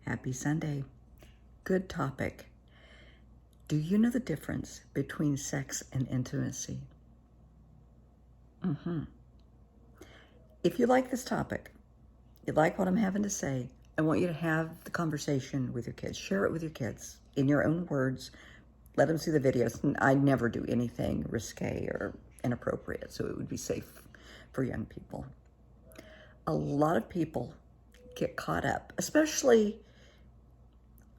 Happy Sunday. Good topic. Do you know the difference between sex and intimacy? If you like this topic, you like what I'm having to say, I want you to have the conversation with your kids. Share it with your kids in your own words. Let them see the videos. And I never do anything risque or inappropriate, so it would be safe for young people. A lot of people get caught up, especially,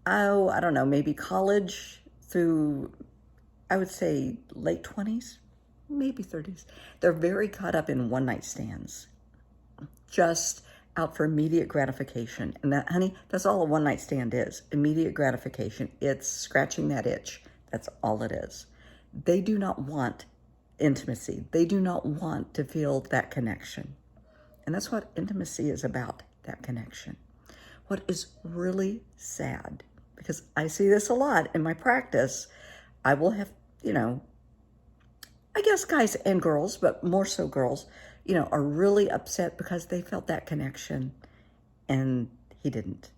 I don't know, maybe college through, I would say, late 20s, maybe 30s. They're very caught up in one-night stands, just out for immediate gratification. And that, honey, that's all a one-night stand is, immediate gratification. It's scratching that itch. That's all it is. They do not want intimacy. They do not want to feel that connection. And that's what intimacy is about, that connection. What is really sad, because I see this a lot in my practice, I will have, I guess guys and girls, but more so girls, are really upset because they felt that connection and he didn't.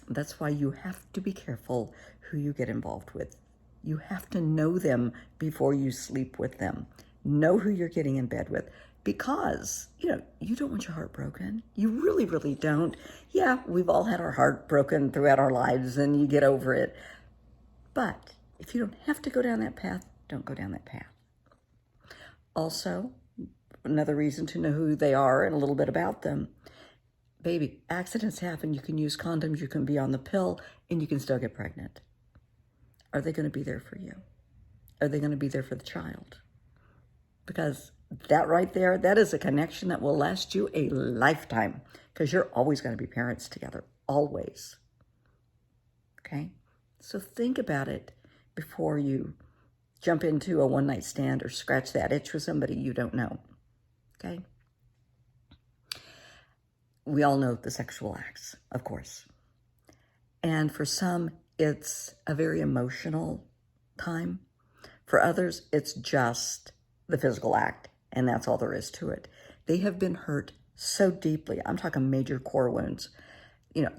That's why you have to be careful who you get involved with. You have to know them before you sleep with them. Know who you're getting in bed with, because, you don't want your heart broken. You really, really don't. Yeah, we've all had our heart broken throughout our lives and you get over it. But if you don't have to go down that path, don't go down that path. Also, another reason to know who they are and a little bit about them. Baby, accidents happen. You can use condoms, you can be on the pill, and you can still get pregnant. Are they going to be there for you? Are they going to be there for the child? Because that right there, that is a connection that will last you a lifetime, because you're always going to be parents together, always. Okay? So think about it before you jump into a one-night stand or scratch that itch with somebody you don't know. Okay? We all know the sexual acts, of course. And for some, it's a very emotional time. For others, it's just the physical act, and that's all there is to it. They have been hurt so deeply. I'm talking major core wounds.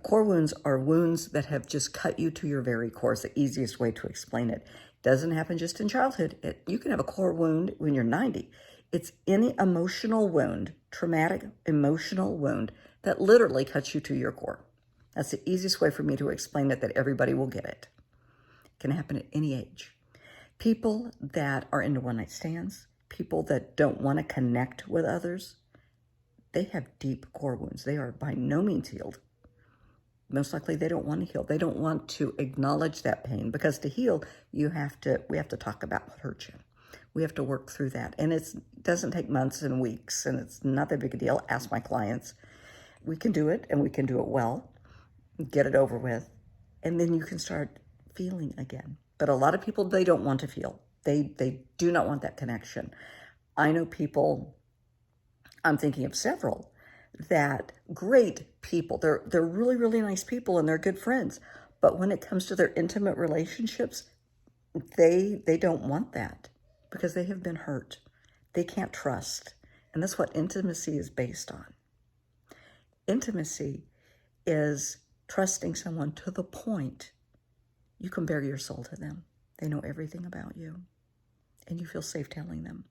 Core wounds are wounds that have just cut you to your very core. It's the easiest way to explain it. Doesn't happen just in childhood. You can have a core wound when you're 90. It's any emotional wound, traumatic emotional wound, that literally cuts you to your core. That's the easiest way for me to explain it, that everybody will get it. It can happen at any age. People that are into one-night stands, people that don't want to connect with others, they have deep core wounds. They are by no means healed. Most likely they don't want to heal. They don't want to acknowledge that pain, because to heal, we have to talk about what hurt you. We have to work through that. And it doesn't take months and weeks, and it's not that big a deal. Ask my clients. We can do it, and we can do it well. Get it over with, and then you can start feeling again. But a lot of people, they don't want to feel. They do not want that connection. I know people, I'm thinking of several, that great people, they're really, really nice people and they're good friends. But when it comes to their intimate relationships, they don't want that, because they have been hurt. They can't trust. And that's what intimacy is based on. Intimacy is trusting someone to the point you can bare your soul to them. They know everything about you, and you feel safe telling them.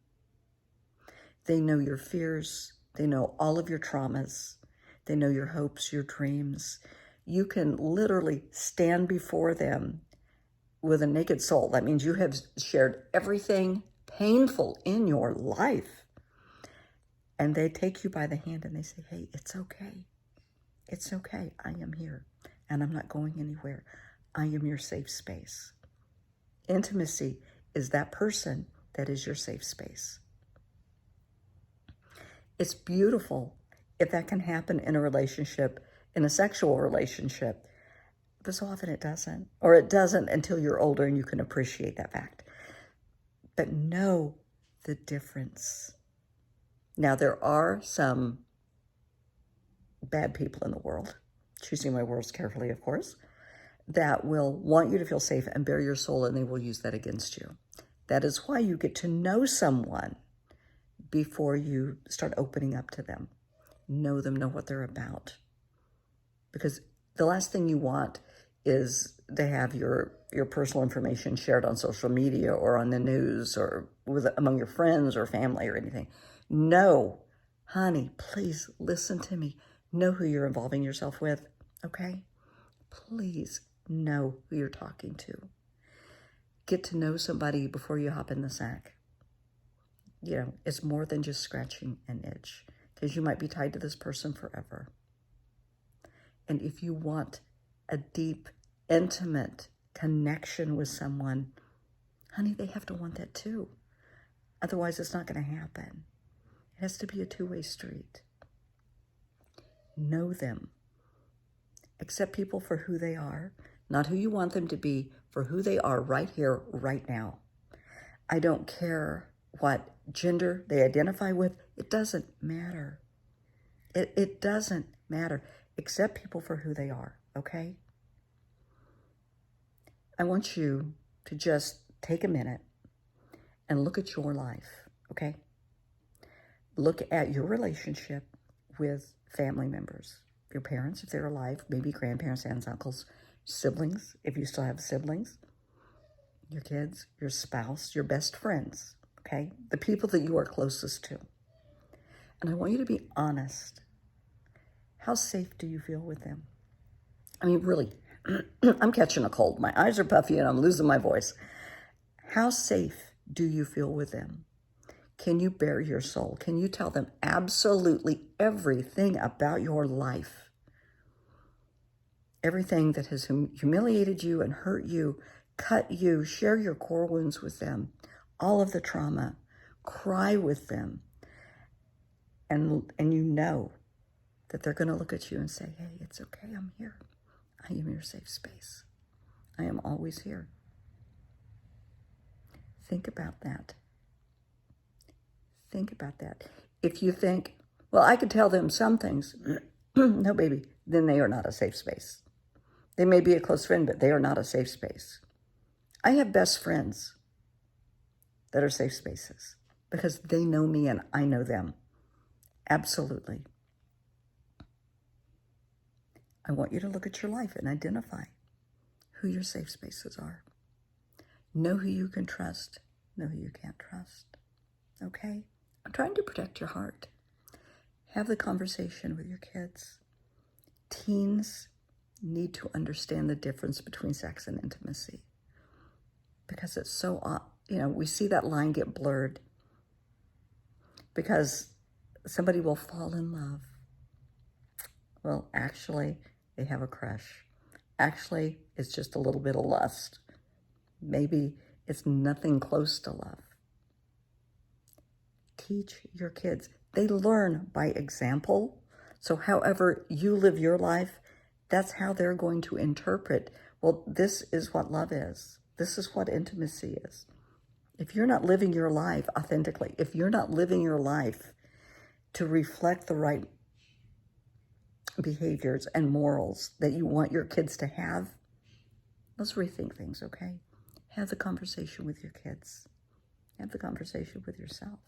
They know your fears. They know all of your traumas. They know your hopes, your dreams. You can literally stand before them with a naked soul. That means you have shared everything painful in your life. And they take you by the hand and they say, hey, it's okay. It's okay. I am here, and I'm not going anywhere. I am your safe space. Intimacy is that person that is your safe space. It's beautiful if that can happen in a relationship, in a sexual relationship, but so often it doesn't, or it doesn't until you're older and you can appreciate that fact. But know the difference. Now, there are some bad people in the world, choosing my words carefully, of course, that will want you to feel safe and bare your soul, and they will use that against you. That is why you get to know someone before you start opening up to them. Know them, know what they're about. Because The last thing you want is to have your personal information shared on social media or on the news or among your friends or family or anything. No, honey, please listen to me. Know who you're involving yourself with, okay? Please know who you're talking to. Get to know somebody before you hop in the sack. You know, it's more than just scratching an itch, because you might be tied to this person forever. And if you want a deep, intimate connection with someone, honey, they have to want that too. Otherwise, it's not going to happen. It has to be a two-way street. Know them. Accept people for who they are, not who you want them to be, for who they are right here, right now. I don't care what gender they identify with. It doesn't matter. It doesn't matter. Accept people for who they are, okay? I want you to just take a minute and look at your life, okay? Look at your relationship with family members, your parents, if they're alive, maybe grandparents, aunts, uncles, siblings, if you still have siblings, your kids, your spouse, your best friends, okay? The people that you are closest to. And I want you to be honest. How safe do you feel with them? I mean, really, I'm catching a cold. My eyes are puffy and I'm losing my voice. How safe do you feel with them? Can you bare your soul? Can you tell them absolutely everything about your life? Everything that has humiliated you and hurt you, cut you, share your core wounds with them, all of the trauma, cry with them. And you know that they're going to look at you and say, hey, it's okay, I'm here. I am your safe space. I am always here. Think about that. Think about that. If you think, well, I could tell them some things. No, baby, then they are not a safe space. They may be a close friend, but they are not a safe space. I have best friends that are safe spaces because they know me and I know them. Absolutely. I want you to look at your life and identify who your safe spaces are. Know who you can trust. Know who you can't trust. Okay? I'm trying to protect your heart. Have the conversation with your kids. Teens need to understand the difference between sex and intimacy because it's so, we see that line get blurred because somebody will fall in love. Well, actually, they have a crush. Actually, it's just a little bit of lust. Maybe it's nothing close to love. Teach your kids. They learn by example. So however you live your life, that's how they're going to interpret, well, this is what love is. This is what intimacy is. If you're not living your life authentically, if you're not living your life to reflect the right behaviors and morals that you want your kids to have, let's rethink things, okay? Have the conversation with your kids. Have the conversation with yourself.